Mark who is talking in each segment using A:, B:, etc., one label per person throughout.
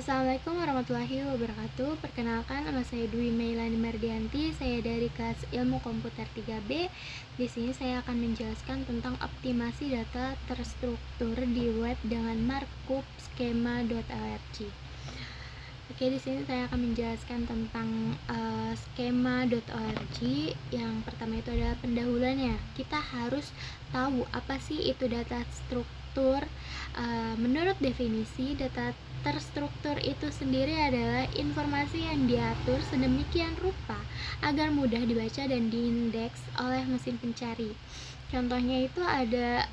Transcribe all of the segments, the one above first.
A: Assalamualaikum warahmatullahi wabarakatuh. Perkenalkan, nama saya Dwi Meilani Mardianti. Saya dari kelas Ilmu Komputer 3B. Di sini saya akan menjelaskan tentang optimasi data terstruktur di web dengan markup skema.org. Oke, di sini saya akan menjelaskan tentang skema.org. Yang pertama itu adalah pendahuluannya. Kita harus tahu apa sih itu data struktur. Menurut definisi, data terstruktur itu sendiri adalah informasi yang diatur sedemikian rupa agar mudah dibaca dan diindeks oleh mesin pencari. Contohnya itu ada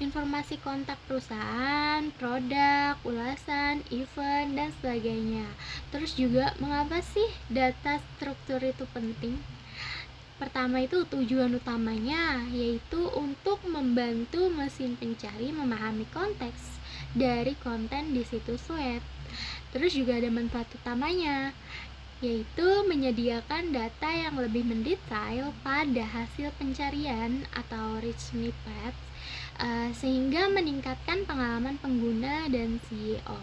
A: informasi kontak perusahaan, produk, ulasan, event, dan sebagainya. Terus juga mengapa sih data struktur itu penting? Pertama itu tujuan utamanya yaitu untuk membantu mesin pencari memahami konteks dari konten di situs web. Terus juga ada manfaat utamanya yaitu menyediakan data yang lebih mendetail pada hasil pencarian atau rich snippets sehingga meningkatkan pengalaman pengguna dan CEO.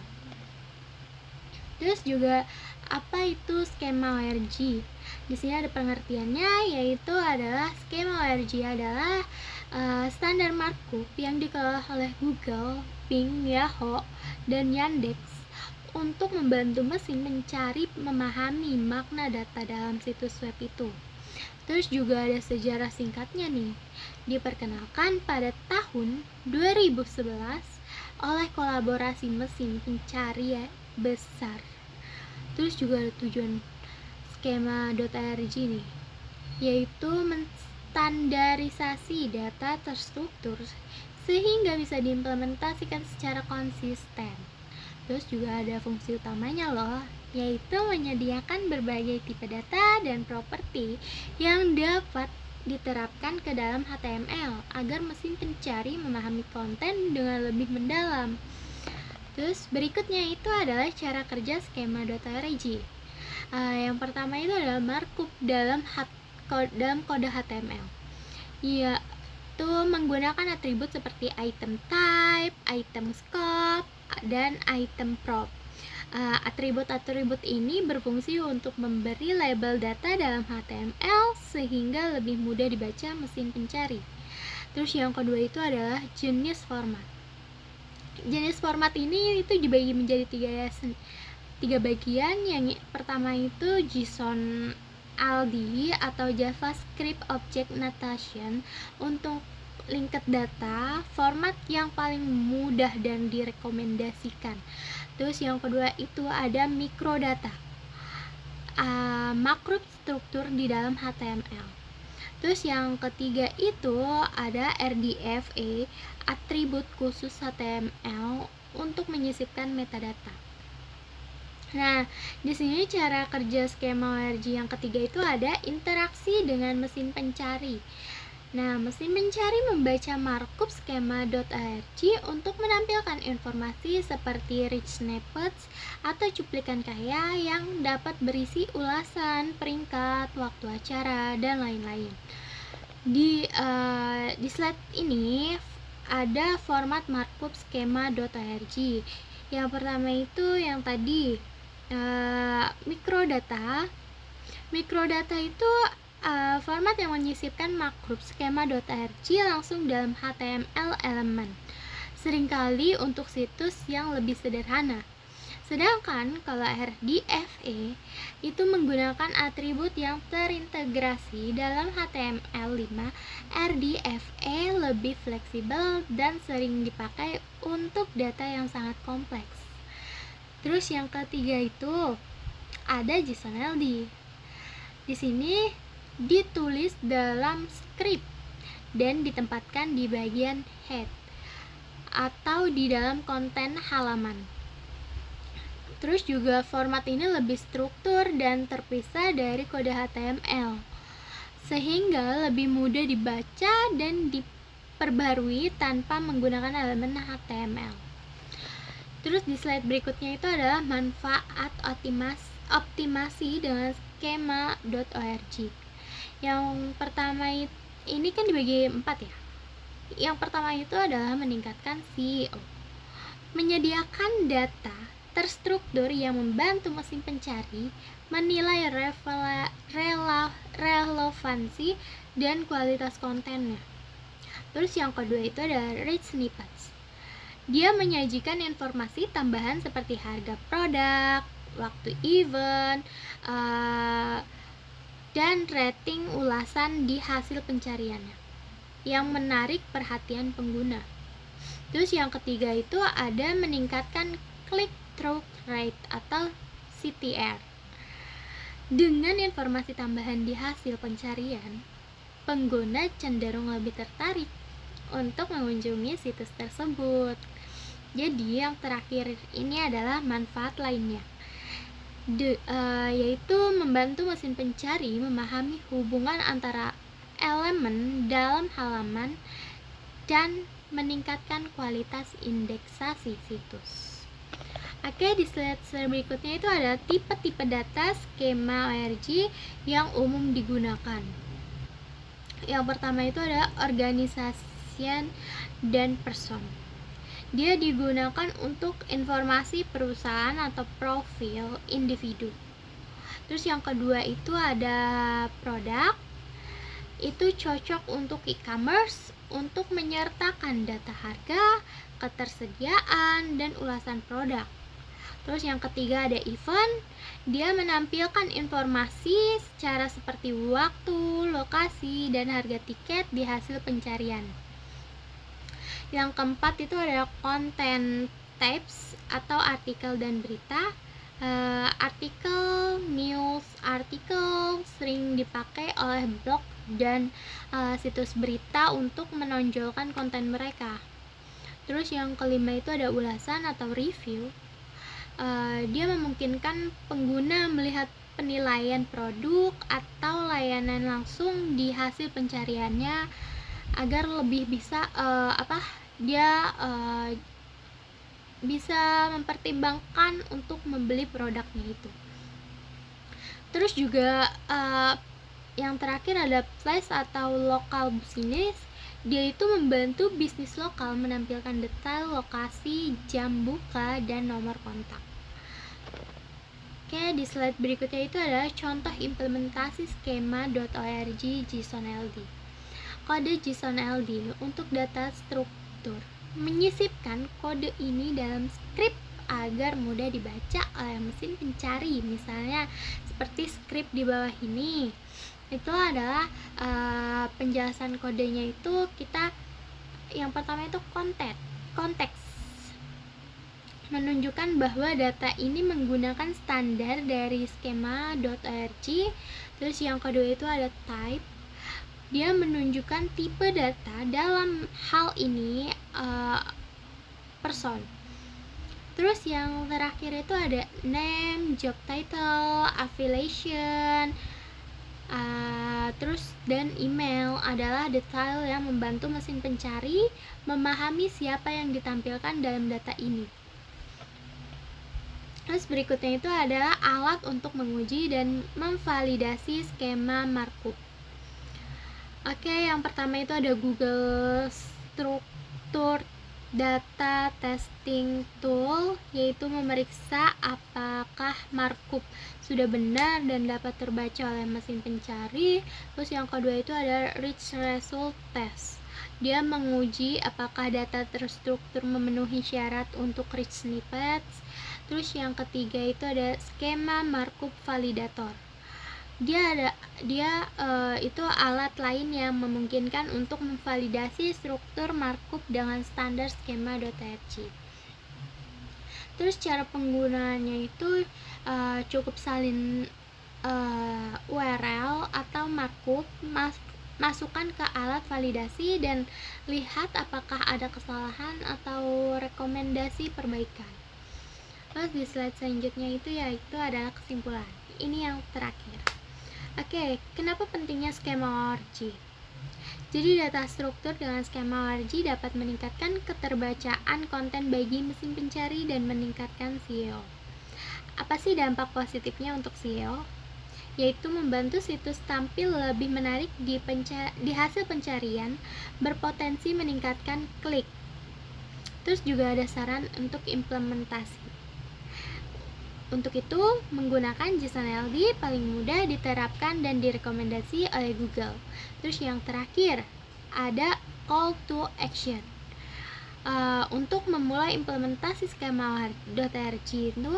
A: Terus juga apa itu skema ORG? Di sini ada pengertiannya, yaitu adalah skema ORG adalah standar markup yang dikelola oleh Google, Bing, Yahoo, dan Yandex untuk membantu mesin mencari memahami makna data dalam situs web itu. Terus juga ada sejarah singkatnya nih. Diperkenalkan pada tahun 2011 oleh kolaborasi mesin pencari besar. Terus juga ada tujuan skema.org nih, yaitu menstandarisasi data terstruktur sehingga bisa diimplementasikan secara konsisten. Terus juga ada fungsi utamanya loh, yaitu menyediakan berbagai tipe data dan properti yang dapat diterapkan ke dalam HTML agar mesin pencari memahami konten dengan lebih mendalam. Terus berikutnya itu adalah cara kerja skema.org. Yang pertama itu adalah markup dalam kode HTML. Yaitu menggunakan atribut seperti item type, item scope, dan item prop. Atribut-atribut ini berfungsi untuk memberi label data dalam HTML sehingga lebih mudah dibaca mesin pencari. Terus yang kedua itu adalah jenis format. Jenis format ini itu dibagi menjadi tiga bagian. Yang pertama itu JSON ALDI atau JavaScript Object Notation untuk linked data, format yang paling mudah dan direkomendasikan. Terus yang kedua itu ada microdata, makro struktur di dalam HTML. Terus yang ketiga itu ada RDFA, atribut khusus HTML untuk menyisipkan metadata. Nah, di sini cara kerja skema ORG yang ketiga itu ada interaksi dengan mesin pencari. Nah, mesin pencari membaca markup skema.org untuk menampilkan informasi seperti rich snippets atau cuplikan kaya yang dapat berisi ulasan, peringkat, waktu acara, dan lain-lain. Di slide ini ada format markup skema.org. Yang pertama itu yang tadi microdata. Microdata itu format yang menyisipkan makro skema.org langsung dalam HTML elemen, seringkali untuk situs yang lebih sederhana. Sedangkan kalau RDFA itu menggunakan atribut yang terintegrasi dalam HTML5, RDFA lebih fleksibel dan sering dipakai untuk data yang sangat kompleks. Terus yang ketiga itu ada JSON LD. Di sini ditulis dalam script dan ditempatkan di bagian head atau di dalam konten halaman. Terus juga format ini lebih struktur dan terpisah dari kode HTML sehingga lebih mudah dibaca dan diperbarui tanpa menggunakan elemen HTML. Terus di slide berikutnya itu adalah manfaat optimasi dengan skema.org. Yang pertama ini kan dibagi 4 ya. Yang pertama itu adalah meningkatkan CEO. Menyediakan data terstruktur yang membantu mesin pencari menilai relevansi dan kualitas kontennya. Terus yang kedua itu ada rich snippets. Dia menyajikan informasi tambahan seperti harga produk, waktu event, dan rating ulasan di hasil pencariannya yang menarik perhatian pengguna. Terus yang ketiga itu ada meningkatkan click-through rate atau CTR. Dengan informasi tambahan di hasil pencarian, pengguna cenderung lebih tertarik untuk mengunjungi situs tersebut. Jadi yang terakhir ini adalah manfaat lainnya, yaitu membantu mesin pencari memahami hubungan antara elemen dalam halaman dan meningkatkan kualitas indeksasi situs. Oke, di slide berikutnya itu ada tipe-tipe data skema ORG yang umum digunakan. Yang pertama itu ada organisasi dan person. Dia digunakan untuk informasi perusahaan atau profil individu. Terus yang kedua itu ada produk. Itu cocok untuk e-commerce untuk menyertakan data harga, ketersediaan, dan ulasan produk. Terus yang ketiga ada event. Dia menampilkan informasi secara seperti waktu, lokasi, dan harga tiket di hasil pencarian. Yang keempat itu ada content types atau artikel dan berita. Artikel, news, artikel sering dipakai oleh blog dan situs berita untuk menonjolkan konten mereka. Terus yang kelima itu ada ulasan atau review. Dia memungkinkan pengguna melihat penilaian produk atau layanan langsung di hasil pencariannya agar lebih bisa bisa mempertimbangkan untuk membeli produknya itu. Terus juga yang terakhir ada flash atau local business. Dia itu membantu bisnis lokal menampilkan detail lokasi, jam buka, dan nomor kontak. Oke, di slide berikutnya itu adalah contoh implementasi skema.org JSON LD. Kode JSON LD untuk data struktur menyisipkan kode ini dalam skrip agar mudah dibaca oleh mesin pencari. Misalnya seperti skrip di bawah ini. Itu adalah penjelasan kodenya itu yang pertama itu konteks menunjukkan bahwa data ini menggunakan standar dari skema.org. Terus yang kedua itu ada type. Dia menunjukkan tipe data, dalam hal ini person. Terus yang terakhir itu ada name, job title, affiliation, terus dan email adalah detail yang membantu mesin pencari memahami siapa yang ditampilkan dalam data ini. Terus berikutnya itu adalah alat untuk menguji dan memvalidasi skema markup. Oke, yang pertama itu ada Google Structured Data Testing Tool, yaitu memeriksa apakah markup sudah benar dan dapat terbaca oleh mesin pencari. Terus yang kedua itu ada Rich Result Test. Dia menguji apakah data terstruktur memenuhi syarat untuk rich snippets. Terus yang ketiga itu ada skema markup validator. Dia itu alat lain yang memungkinkan untuk memvalidasi struktur markup dengan standar skema.org. Terus cara penggunaannya itu cukup salin URL atau markup, masukkan ke alat validasi dan lihat apakah ada kesalahan atau rekomendasi perbaikan. Terus di slide selanjutnya yaitu adalah kesimpulan. Ini yang terakhir. Oke, kenapa pentingnya skema ORG? Jadi data struktur dengan skema ORG dapat meningkatkan keterbacaan konten bagi mesin pencari dan meningkatkan SEO. Apa sih dampak positifnya untuk SEO? Yaitu membantu situs tampil lebih menarik di hasil pencarian, berpotensi meningkatkan klik. Terus juga ada saran untuk implementasi. Untuk itu, menggunakan JSON-LD paling mudah diterapkan dan direkomendasi oleh Google. Terus yang terakhir, ada call to action. Untuk memulai implementasi skema .rg itu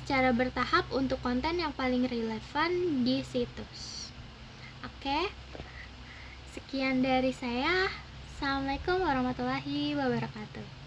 A: secara bertahap untuk konten yang paling relevan di situs. Oke, sekian dari saya. Assalamualaikum warahmatullahi wabarakatuh.